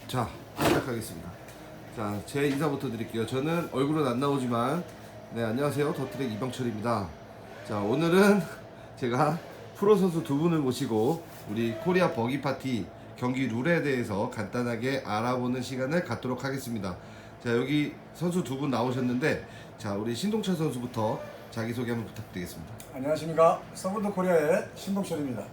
자, 시작하겠습니다. 자, 제 인사부터 드릴게요. 저는 얼굴은 안 나오지만, 네, 안녕하세요. 더트랙 이병철입니다. 자, 오늘은 제가 프로 선수 두 분을 모시고 우리 코리아 버기 파티 경기 룰에 대해서 간단하게 알아보는 시간을 갖도록 하겠습니다. 자, 여기 선수 두 분 나오셨는데, 자, 우리 신동철 선수부터 자기소개 한번 부탁드리겠습니다. 안녕하십니까. 서브드 코리아의 신동철입니다.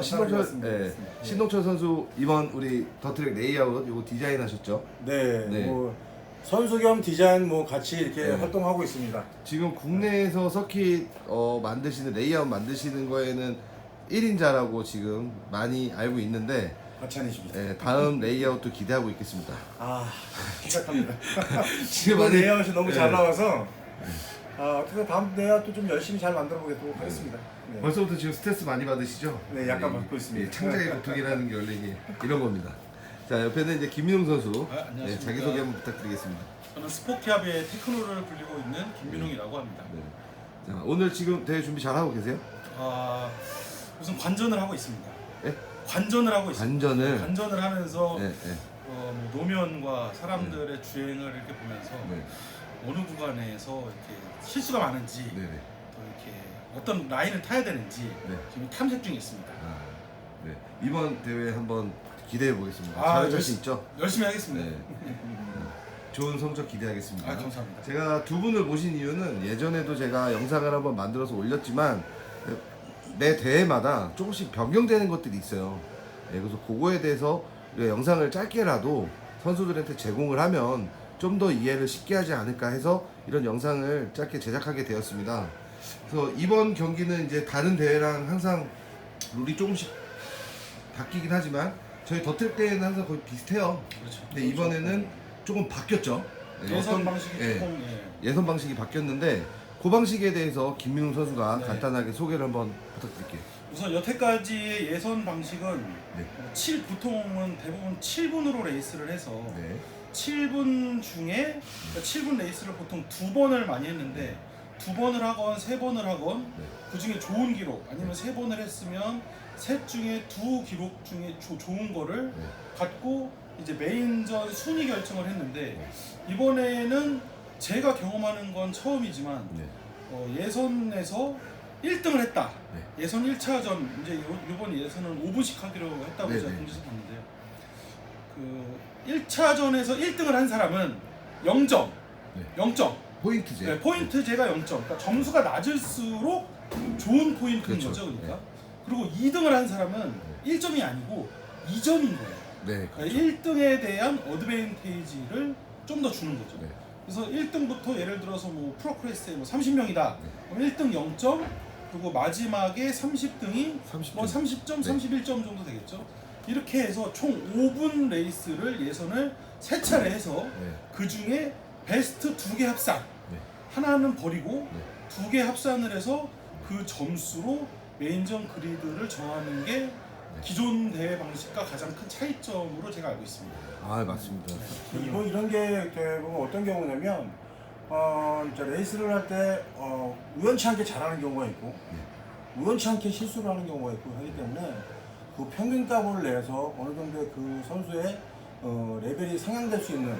신동철, 네. 신동철 선수 이번 우리 더트랙 레이아웃 요거 디자인 하셨죠? 네, 네. 뭐 선수 겸 디자인 뭐 같이 이렇게 네. 활동하고 있습니다. 지금 국내에서 서킷 만드시는 레이아웃 만드시는 거에는 1인자라고 지금 많이 알고 있는데, 과찬이십니다. 다음 레이아웃도 기대하고 있겠습니다. 아, 시작합니다. 지금 이번 아직- 레이아웃이 너무 잘 네. 나와서 그래서 다음 레이아웃도 좀 열심히 잘 만들어 보도록 하겠습니다. 네. 벌써부터 지금 스트레스 많이 받으시죠? 네, 약간 받고 있습니다. 창작의 고통이라는 게 원래 이게 이런 겁니다. 자, 옆에는 이제 김민웅 선수, 안녕하십니까. 자기소개 한번 부탁드리겠습니다. 저는 스포키압의 테크노를 불리고 있는 김민웅이라고 합니다. 네. 자, 오늘 지금 대회 준비 잘하고 계세요? 우선 관전을 하고 있습니다. 네? 관전을 하고 있습니다. 관전을? 관전을 하면서 네, 네. 뭐 노면과 사람들의 주행을 이렇게 보면서 네. 어느 구간에서 이렇게 실수가 많은지 네, 네. 또 이렇게 어떤 라인을 타야 되는지 네. 지금 탐색 중에 있습니다. 네. 이번 대회 한번 기대해 보겠습니다. 아, 잘할 자신 있죠? 열심히 하겠습니다. 네. 좋은 성적 기대하겠습니다. 감사합니다. 제가 두 분을 모신 이유는 예전에도 제가 영상을 한번 만들어서 올렸지만 매 대회마다 조금씩 변경되는 것들이 있어요. 그래서 그거에 대해서 우리가 영상을 짧게라도 선수들한테 제공을 하면 좀 더 이해를 쉽게 하지 않을까 해서 이런 영상을 짧게 제작하게 되었습니다. 그래서 이번 경기는 이제 다른 대회랑 항상 룰이 조금씩 바뀌긴 하지만 저희 더트랙 때는 항상 거의 비슷해요. 그렇죠. 근데 이번에는 조금 바뀌었죠. 네, 예선 어떤- 방식이 예, 조금 예선 방식이 바뀌었는데 그 방식에 대해서 김민웅 선수가 네. 간단하게 소개를 한번 부탁드릴게요. 우선 여태까지의 예선 방식은 네. 보통은 대부분 7분으로 레이스를 해서 네. 7분 중에 7분 레이스를 보통 2번을 많이 했는데 2번을 하건 3번을 하건 네. 그 중에 좋은 기록 아니면 3번을 했으면 셋 중에 두 기록 중에 좋은 거를 네. 갖고 이제 메인전 순위 결정을 했는데 네. 이번에는 제가 경험하는 건 처음이지만 네. 예선에서 1등을 했다. 네. 예선 1차전 이제 이번 예선은 5분씩 하기로 했다고 네, 제가 네. 공지에서 봤는데요. 그 1차전에서 1등을 한 사람은 0점, 네. 0점. 포인트제. 네, 포인트제가 0점. 그러니까 점수가 낮을수록 좋은 포인트인 그렇죠. 거죠, 그러니까. 네. 그리고 2등을 한 사람은 1점이 아니고 2점인 거예요. 네. 그러니까 그렇죠. 1등에 대한 어드밴테이지를 좀 더 주는 거죠. 네. 그래서 1등부터 예를 들어서 뭐 프로크레스에 뭐 30명이다. 네. 그럼 1등 0점, 그리고 마지막에 30등이 30점. 뭐 30점, 네. 31점 정도 되겠죠. 이렇게 해서 총 5분 예선을 3차례 해서 네. 그 중에 베스트 2개 합산, 네. 하나는 버리고 네. 2개 합산을 해서 그 점수로 메인전 그리드를 정하는 게 기존 대회 방식과 가장 큰 차이점으로 제가 알고 있습니다. 아, 맞습니다. 이런 게 보면 어떤 경우냐면 이제 레이스를 할 때 우연치 않게 잘하는 경우가 있고 우연치 않게 실수를 하는 경우가 있고 하기 때문에 그 평균값을 내서 어느 정도의 그 선수의 레벨이 상향될 수 있는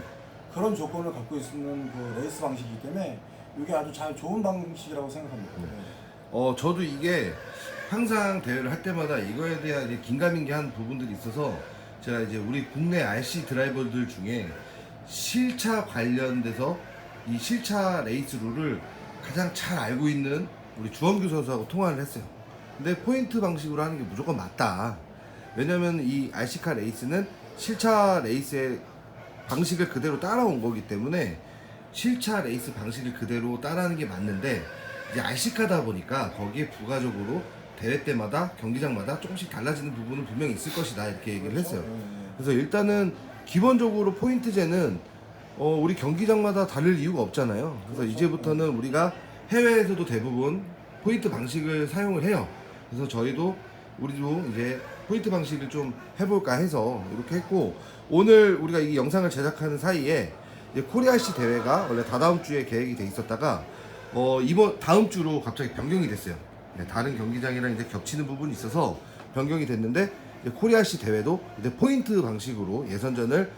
그런 조건을 갖고 있는 그 레이스 방식이기 때문에 이게 아주 좋은 방식이라고 생각합니다. 저도 이게 항상 대회를 할 때마다 이거에 대한 이제 긴가민가한 부분들이 있어서 제가 이제 우리 국내 RC 드라이버들 중에 실차 관련돼서 이 실차 레이스 룰을 가장 잘 알고 있는 우리 주원규 선수하고 통화를 했어요. 근데 포인트 방식으로 하는 게 무조건 맞다. 왜냐면 이 RC카 레이스는 실차 레이스의 방식을 그대로 따라온 거기 때문에 실차 레이스 방식을 그대로 따라하는 게 맞는데 이제 RC카다 보니까 거기에 부가적으로 대회 때마다 경기장마다 조금씩 달라지는 부분은 분명히 있을 것이다 이렇게 얘기를 했어요. 그래서 일단은 기본적으로 포인트제는 우리 경기장마다 다를 이유가 없잖아요. 그래서 이제부터는 우리가 해외에서도 대부분 포인트 방식을 사용을 해요. 그래서 우리도 이제 포인트 방식을 좀 해볼까 해서 이렇게 했고, 오늘 우리가 이 영상을 제작하는 사이에 이제 코리아시 대회가 원래 다다음 주에 계획이 돼 있었다가 다음 주로 갑자기 변경이 됐어요. 네, 다른 경기장이랑 이제 겹치는 부분이 있어서 변경이 됐는데 이제 코리아시 대회도 이제 포인트 방식으로 예선전을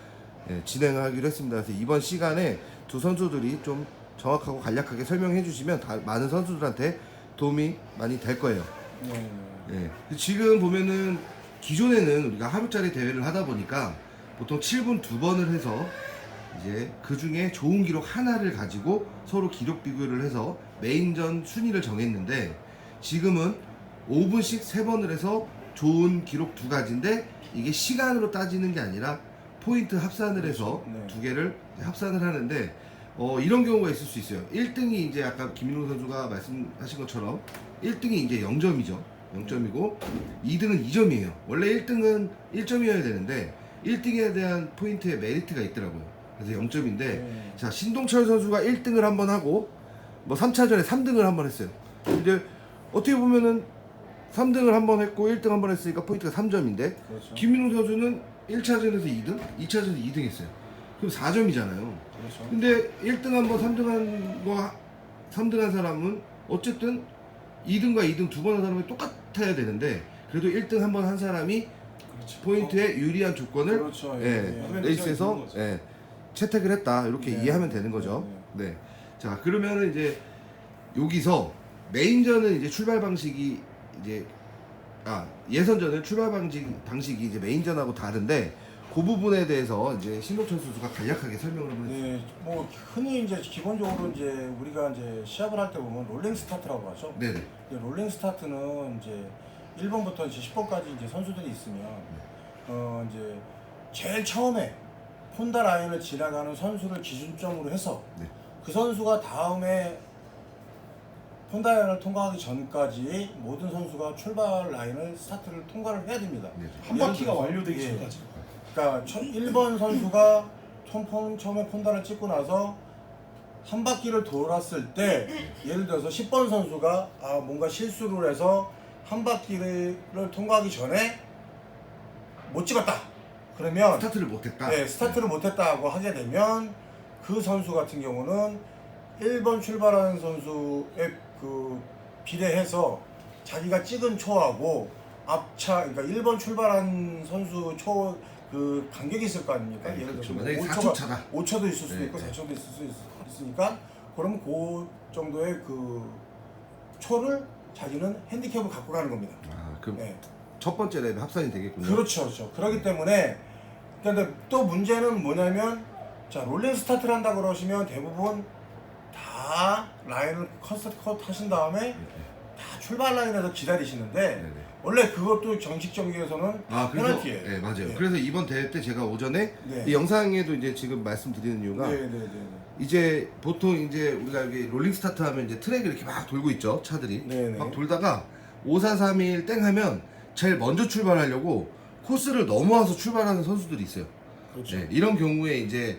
진행하기로 했습니다. 그래서 이번 시간에 두 선수들이 좀 정확하고 간략하게 설명해 주시면 많은 선수들한테 도움이 많이 될 거예요. 예. 지금 보면은 기존에는 우리가 하루짜리 대회를 하다 보니까 보통 7분 2번을 해서 이제 그 중에 좋은 기록 하나를 가지고 서로 기록 비교를 해서 메인전 순위를 정했는데 지금은 5분씩 3번을 해서 좋은 기록 2가지인데 이게 시간으로 따지는 게 아니라 포인트 합산을 해서 네. 2개를 합산을 하는데 이런 경우가 있을 수 있어요. 1등이 이제 아까 김민호 선수가 말씀하신 것처럼 1등이 이제 0점이죠. 0점이고 2등은 2점이에요. 원래 1등은 1점이어야 되는데 1등에 대한 포인트의 메리트가 있더라고요. 그래서 0점인데 자 신동철 선수가 1등을 한번 하고 뭐 3차전에 3등을 한번 했어요. 이제 어떻게 보면은 3등을 한번 했고 1등 한번 했으니까 포인트가 3점인데 그렇죠. 김민호 선수는 1차전에서 2등, 2차전에서 2등 했어요. 그럼 4점이잖아요. 그렇죠. 근데 1등 한번 3등 한 사람은 어쨌든 2등과 2등 두 번 한 사람이 똑같아야 되는데 그래도 1등 한 번 한 사람이 그렇죠. 포인트에 유리한 조건을 그렇죠. 레이스에서 채택을 했다 이렇게 네. 이해하면 되는 거죠. 네. 자 그러면은 이제 여기서 메인전은 이제 출발 방식이 이제 예선전은 출발 방식이 이제 메인전하고 다른데 그 부분에 대해서 이제 신동철 선수가 간략하게 설명을 한번 해주세요. 네, 뭐 흔히 이제 기본적으로 이제 우리가 이제 시합을 할 때 보면 롤링 스타트라고 하죠. 네네. 이제 롤링 스타트는 이제 1번부터 이제 10번까지 이제 선수들이 있으면 이제 제일 처음에 폰다 라인을 지나가는 선수를 기준점으로 해서 네. 그 선수가 다음에 폰다 라인을 통과하기 전까지 모든 선수가 출발 라인을 스타트를 통과를 해야 됩니다. 네. 한 바퀴가 예를 들어서, 완료되기 예. 전까지. 그러니까 1번 선수가 처음에 폰다를 찍고 나서 한 바퀴를 돌았을 때 예를 들어서 10번 선수가 뭔가 실수를 해서 한 바퀴를 통과하기 전에 못 찍었다. 그러면 스타트를 못했다. 네, 스타트를 못했다고 하게 되면 그 선수 같은 경우는 1번 출발하는 선수의 그 비례해서 자기가 찍은 초하고 앞차 그러니까 1번 출발한 선수 초 그 간격이 있을 거 아닙니까? 네, 예를 그렇죠. 들어서 만약에 5초가 4초 차다. 5초도 있을 수도 네, 있고 네. 4초도 있을 수 있으니까 그러면 그 정도의 그 초를 자기는 핸디캡을 갖고 가는 겁니다. 그럼 네. 첫 번째 랩에 합산이 되겠군요. 그렇죠, 그렇죠. 그렇기 때문에 근데 또 문제는 뭐냐면 자 롤링 스타트를 한다 그러시면 대부분 다 라인을 컷 하신 다음에 다 출발 라인에서 기다리시는데 네네. 원래 그것도 정식 경기에서는 그래서 페널티예요. 네 맞아요. 네. 그래서 이번 대회 때 제가 오전에 네. 이 영상에도 이제 지금 말씀드리는 이유가 네. 이제 보통 이제 우리가 여기 롤링 스타트 하면 이제 트랙을 이렇게 막 돌고 있죠 차들이 네네. 막 돌다가 5, 4, 3, 1 땡 하면 제일 먼저 출발하려고 코스를 넘어와서 출발하는 선수들이 있어요. 그렇죠. 네, 이런 경우에 이제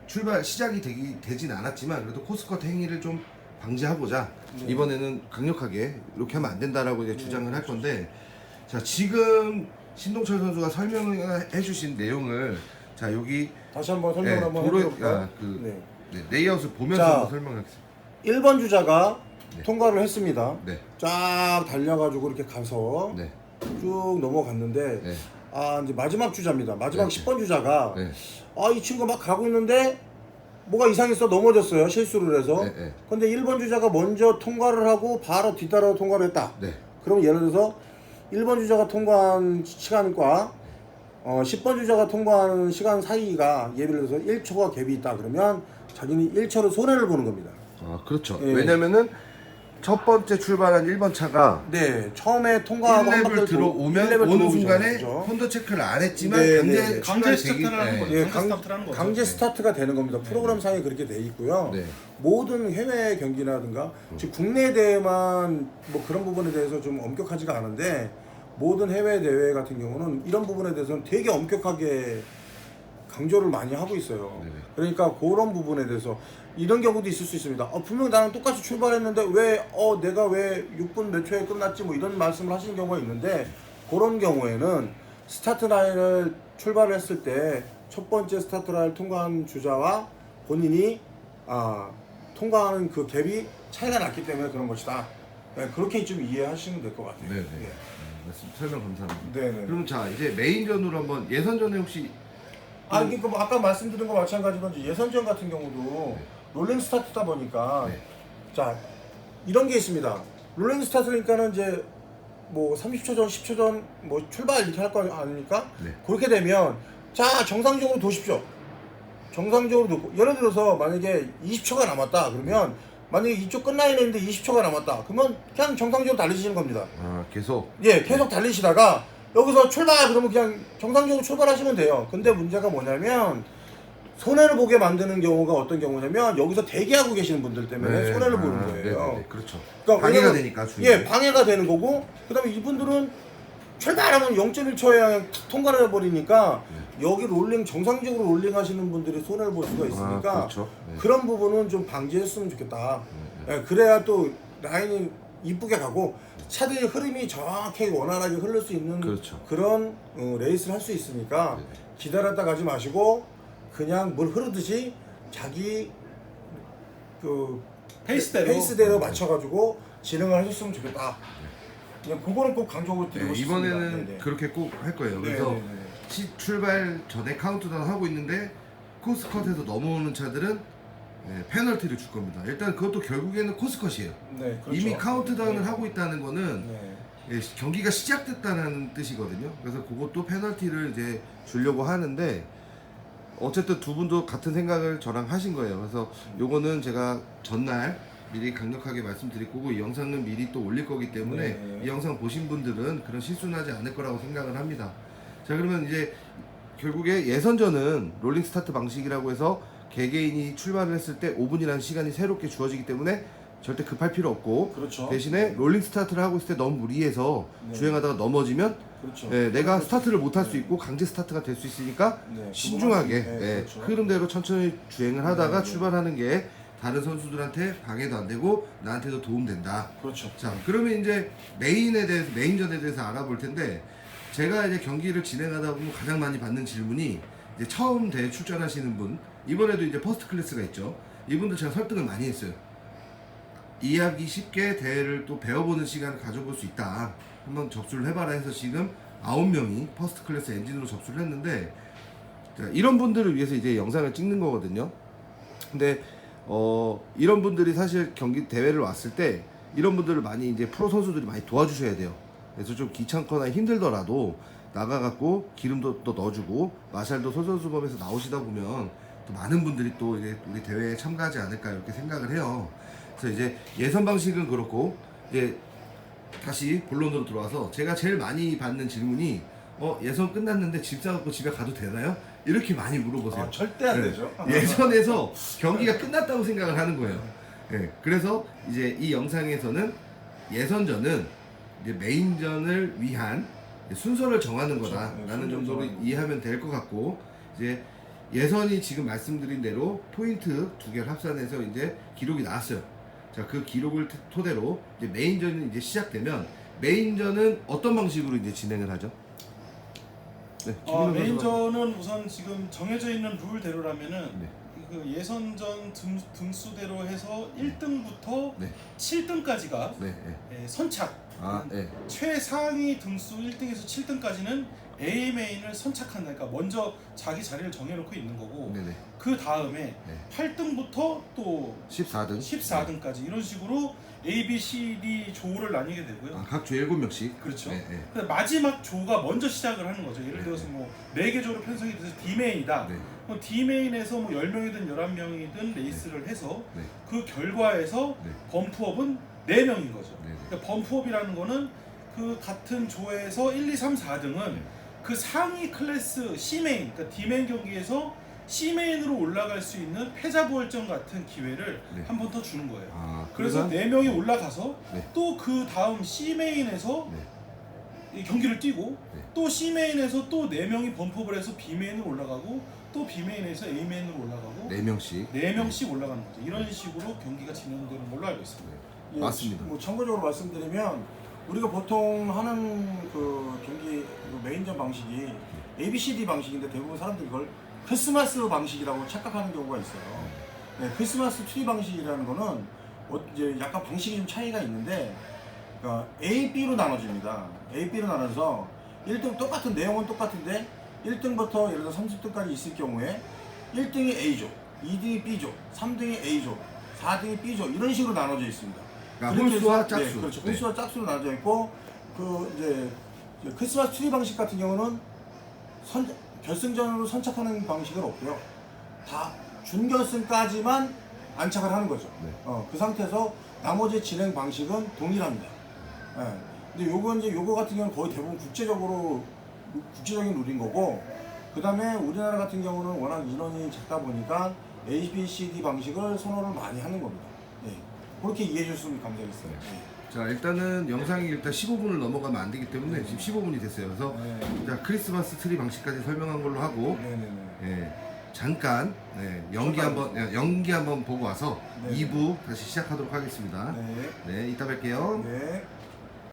출발 시작이 되진 않았지만 그래도 코스컷 행위를 좀 방지하고자 네. 이번에는 강력하게 이렇게 하면 안 된다라고 이제 주장을 할 건데 자 지금 신동철 선수가 설명해 주신 내용을 자 여기 다시 한번 설명을 한번 도로 해볼까요? 네, 레이아웃을 보면서 자. 한번 설명하겠습니다. 1번 주자가 네. 통과를 했습니다. 네, 쫙 달려가지고 이렇게 가서 네, 쭉 넘어갔는데 네, 이제 마지막 주자입니다. 마지막 네. 10번 주자가 네, 이 친구가 막 가고 있는데 뭐가 이상했어 넘어졌어요. 실수를 해서. 네, 네. 근데 1번 주자가 먼저 통과를 하고 바로 뒤따라 통과를 했다. 네, 그럼 예를 들어서 1번 주자가 통과한 시간과 10번 주자가 통과하는 시간 사이가 예를 들어서 1초가 갭이 있다 그러면 자기는 1초로 손해를 보는 겁니다. 그렇죠. 예. 왜냐면은 첫 번째 출발한 1번 차가 네, 처음에 통과하고 한 1레벨 바퀴 들어오면 1레벨 어느 들어오기 순간에 전에, 그죠? 폰더 체크를 안 했지만 네, 강제 네, 네. 강제 출발이 스타트를 하는 되기- 거죠. 예, 강제 스타트를 하는 거죠. 강제 네. 스타트가 되는 겁니다. 프로그램 상에 그렇게 돼 있고요. 네. 모든 해외 경기라든가 지금 국내 대회만 뭐 그런 부분에 대해서 좀 엄격하지가 않은데 모든 해외 대회 같은 경우는 이런 부분에 대해서는 되게 엄격하게 강조를 많이 하고 있어요. 네네. 그러니까 그런 부분에 대해서 이런 경우도 있을 수 있습니다. 분명 나랑 똑같이 출발했는데 왜 내가 왜 6분 몇 초에 끝났지 뭐 이런 말씀을 하시는 경우가 있는데 그런 경우에는 스타트 라인을 출발을 했을 때 첫 번째 스타트 라인을 통과한 주자와 본인이 통과하는 그 갭이 차이가 났기 때문에 그런 것이다. 네, 그렇게 좀 이해하시면 될 것 같아요. 네네. 예. 설명 감사합니다. 네네. 그럼 자 이제 메인전으로 한번 예선전에 혹시 그러니까 뭐 아까 말씀드린 거 마찬가지로 이제 예선전 같은 경우도 롤링 스타트다 보니까 네. 자 이런 게 있습니다. 롤링 스타트니까는 이제 뭐 30초 전, 10초 전 뭐 출발 이렇게 할 거 아닙니까? 네. 그렇게 되면 자 정상적으로 도십시오. 정상적으로 놓고 예를 들어서 만약에 20초가 남았다 그러면 만약에 이쪽 끝나 있는데 20초가 남았다 그러면 그냥 정상적으로 달리시는 겁니다. 계속 예, 계속 달리시다가 여기서 출발 그러면 그냥 정상적으로 출발하시면 돼요. 근데 문제가 뭐냐면 손해를 보게 만드는 경우가 어떤 경우냐면 여기서 대기하고 계시는 분들 때문에 손해를 보는 거예요. 네, 그렇죠. 그러니까 방해가 왜냐면- 되니까 주의. 예, 방해가 되는 거고 그다음에 이분들은 출발하면 0.1초에 그냥 탁 통과를 해버리니까 여기 롤링 정상적으로 롤링 하시는 분들이 손해를 볼 수가 있으니까 그렇죠. 네. 그런 부분은 좀 방지했으면 좋겠다. 예, 그래야 또 라인이 이쁘게 가고 차들이 흐름이 정확하게 원활하게 흐를 수 있는 그렇죠. 그런 레이스를 할 수 있으니까 기다렸다 가지 마시고 그냥 물 흐르듯이 자기 그 페이스대로 맞춰가지고 진행을 하셨으면 좋겠다. 그냥 그거는 꼭 강조를 드리고 싶습니다. 이번에는 네네. 그렇게 꼭 할 거예요. 그래서 네네네. 출발 전에 카운트다운 하고 있는데 코스컷에서 넘어오는 차들은 페널티를 줄 겁니다. 일단 그것도 결국에는 코스컷이에요. 네, 그렇죠. 이미 카운트다운을 네. 하고 있다는 거는 네. 경기가 시작됐다는 뜻이거든요. 그래서 그것도 페널티를 이제 주려고 하는데 어쨌든 두 분도 같은 생각을 저랑 하신 거예요. 그래서 요거는 제가 전날 미리 강력하게 말씀드릴 거고 이 영상은 미리 또 올릴 거기 때문에 네. 이 영상 보신 분들은 그런 실수는 하지 않을 거라고 생각을 합니다. 자 그러면 이제 결국에 예선전은 롤링 스타트 방식이라고 해서 개개인이 출발을 했을 때 5분이라는 시간이 새롭게 주어지기 때문에 절대 급할 필요 없고 그렇죠. 대신에 롤링 스타트를 하고 있을 때 너무 무리해서 네. 주행하다가 넘어지면 그렇죠. 내가 스타트를 못 할 수 있고 강제 스타트가 될 수 있으니까 네, 신중하게 그거는- 네, 그렇죠. 흐름대로 천천히 주행을 하다가 네, 네. 출발하는 게 다른 선수들한테 방해도 안 되고 나한테도 도움된다. 그렇죠. 자 그러면 이제 메인전에 대해서 알아볼 텐데 제가 이제 경기를 진행하다 보면 가장 많이 받는 질문이 이제 처음 대회 출전하시는 분 이번에도 이제 퍼스트 클래스가 있죠. 이분들 제가 설득을 많이 했어요. 이해하기 쉽게 대회를 또 배워보는 시간을 가져볼 수 있다. 한번 접수를 해봐라 해서 지금 9명이 퍼스트 클래스 엔진으로 접수를 했는데 자, 이런 분들을 위해서 이제 영상을 찍는 거거든요. 근데 이런 분들이 사실 경기 대회를 왔을 때 이런 분들을 많이 이제 프로 선수들이 많이 도와주셔야 돼요. 그래서 좀 귀찮거나 힘들더라도 나가갖고 기름도 또 넣어주고 마샬도 솔선수범해서 나오시다 보면 또 많은 분들이 또 이제 우리 대회에 참가하지 않을까 이렇게 생각을 해요. 그래서 이제 예선 방식은 그렇고 이제 다시 본론으로 들어와서 제가 제일 많이 받는 질문이 예선 끝났는데 집 사갖고 집에 가도 되나요? 이렇게 많이 물어보세요. 절대 안 네. 되죠. 예선에서 경기가 끝났다고 생각을 하는 거예요. 그래서 이제 이 영상에서는 예선전은 이제 메인전을 위한 순서를 정하는 거다라는 순서 정도로 정하는 거. 이해하면 될 것 같고 이제 예선이 지금 말씀드린 대로 포인트 2개를 합산해서 이제 기록이 나왔어요. 자, 그 기록을 토대로 이제 메인전이 이제 시작되면 메인전은 어떤 방식으로 이제 진행을 하죠? 네, 김민호 선수가- 메인전은 우선 지금 정해져 있는 룰대로라면은 네. 그 예선전 등수대로 해서 1등부터 네. 7등까지가 네, 선착. 네. 최상위 등수 1등에서 7등까지는 A 메인을 선착한다. 그러니까 먼저 자기 자리를 정해놓고 있는 거고 네네. 그 다음에 네. 8등부터 또 14등. 14등까지 이런 식으로 A, B, C, D 조를 나뉘게 되고요. 각 조 7명씩. 그렇죠. 네, 네. 근데 마지막 조가 먼저 시작을 하는 거죠. 예를 네. 들어서 뭐 4개 조로 편성이 돼서 D 메인이다. 네. D 메인에서 뭐 10명이든 11명이든 레이스를 해서 네. 그 결과에서 네. 범프업은 4명인 거죠. 네. 그러니까 범프업이라는 거는 그 같은 조에서 1, 2, 3, 4등은 그 상위 클래스 C 메인, 그러니까 D 메인 경기에서 C 메인으로 올라갈 수 있는 패자부활전 같은 기회를 네. 한 번 더 주는 거예요. 그래서 그래서 4명이 올라가서 네. 또 그 다음 C 메인에서 네. 이 경기를 뛰고 네. 또 C 메인에서 또 4명이 범프업을 해서 B 메인으로 올라가고 또 B 메인에서 A 메인으로 올라가고 4명씩. 4명씩 올라가는 거죠. 이런 식으로 경기가 진행되는 걸로 알고 있습니다. 예, 맞습니다. 뭐 참고적으로 말씀드리면 우리가 보통 하는 그 경기 그 메인전 방식이 ABCD 방식인데 대부분 사람들이 그걸 크리스마스 방식이라고 착각하는 경우가 있어요. 네, 크리스마스 트리 방식이라는 거는 이제 약간 방식이 좀 차이가 있는데 그러니까 A, B로 나눠집니다. A, B로 나눠서 1등 똑같은 내용은 똑같은데 1등부터 예를 들어 30등까지 있을 경우에 1등이 A조, 2등이 B조, 3등이 A조, 4등이 B조 이런 식으로 나눠져 있습니다. 그러니까 그렇게 홀수와 해서- 짝수. 네, 그렇죠. 네. 홀수와 짝수로 나눠져 있고 그 이제 크리스마스 트리 방식 같은 경우는 결승전으로 선착하는 방식은 없고요. 다 준결승까지만 안착을 하는 거죠. 네. 그 상태에서 나머지 진행 방식은 동일합니다. 예. 근데 요거 같은 경우는 거의 대부분 국제적인 룰인 거고, 그 다음에 우리나라 같은 경우는 워낙 인원이 작다 보니까 A, B, C, D 방식을 선호를 많이 하는 겁니다. 예. 그렇게 이해해 주셨으면 감사하겠어요. 예. 자, 일단은 영상이 일단 15분을 넘어가면 안 되기 때문에 지금 15분이 됐어요. 그래서 네. 자, 크리스마스 트리 방식까지 설명한 걸로 하고 네네네. 예, 잠깐 연기 한번 보고 와서 네. 2부 다시 시작하도록 하겠습니다. 네. 네, 이따 뵐게요. 네.